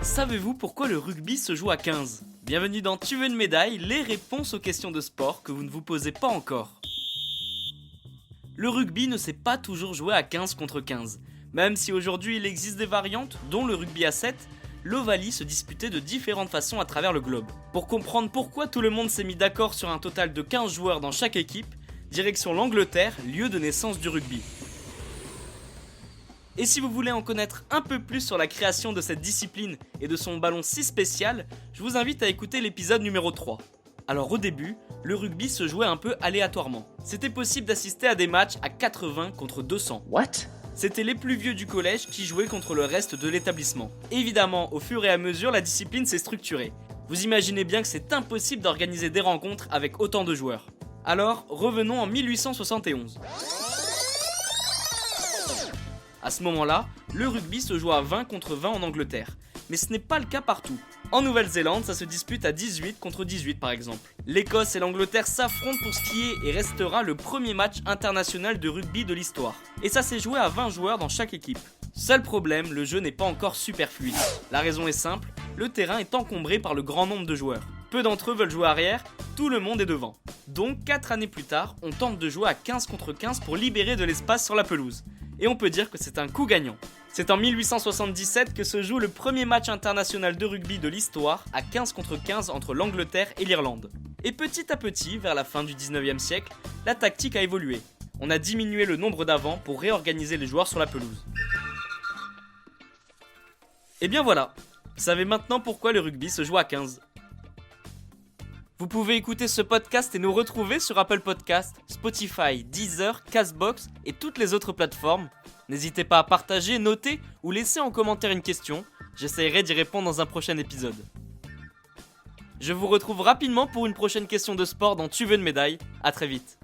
Savez-vous pourquoi le rugby se joue à 15 ? Bienvenue dans Tu veux une médaille, les réponses aux questions de sport que vous ne vous posez pas encore. Le rugby ne s'est pas toujours joué à 15 contre 15. Même si aujourd'hui il existe des variantes, dont le rugby à 7, l'Ovalie se disputait de différentes façons à travers le globe. Pour comprendre pourquoi tout le monde s'est mis d'accord sur un total de 15 joueurs dans chaque équipe, direction l'Angleterre, lieu de naissance du rugby. Et si vous voulez en connaître un peu plus sur la création de cette discipline et de son ballon si spécial, je vous invite à écouter l'épisode numéro 3. Alors au début, le rugby se jouait un peu aléatoirement. C'était possible d'assister à des matchs à 80 contre 200. What ? C'était les plus vieux du collège qui jouaient contre le reste de l'établissement. Évidemment, au fur et à mesure, la discipline s'est structurée. Vous imaginez bien que c'est impossible d'organiser des rencontres avec autant de joueurs. Alors, revenons en 1871. À ce moment-là, le rugby se joue à 20 contre 20 en Angleterre. Mais ce n'est pas le cas partout. En Nouvelle-Zélande, ça se dispute à 18 contre 18 par exemple. L'Écosse et l'Angleterre s'affrontent pour ce qui est et restera le premier match international de rugby de l'histoire. Et ça s'est joué à 20 joueurs dans chaque équipe. Seul problème, le jeu n'est pas encore super fluide. La raison est simple, le terrain est encombré par le grand nombre de joueurs. Peu d'entre eux veulent jouer arrière, tout le monde est devant. Donc 4 années plus tard, on tente de jouer à 15 contre 15 pour libérer de l'espace sur la pelouse. Et on peut dire que c'est un coup gagnant. C'est en 1877 que se joue le premier match international de rugby de l'histoire à 15 contre 15 entre l'Angleterre et l'Irlande. Et petit à petit, vers la fin du 19e siècle, la tactique a évolué. On a diminué le nombre d'avants pour réorganiser les joueurs sur la pelouse. Et bien voilà, vous savez maintenant pourquoi le rugby se joue à 15. Vous pouvez écouter ce podcast et nous retrouver sur Apple Podcasts, Spotify, Deezer, Castbox et toutes les autres plateformes. N'hésitez pas à partager, noter ou laisser en commentaire une question. J'essaierai d'y répondre dans un prochain épisode. Je vous retrouve rapidement pour une prochaine question de sport dans Tu veux une médaille. À très vite.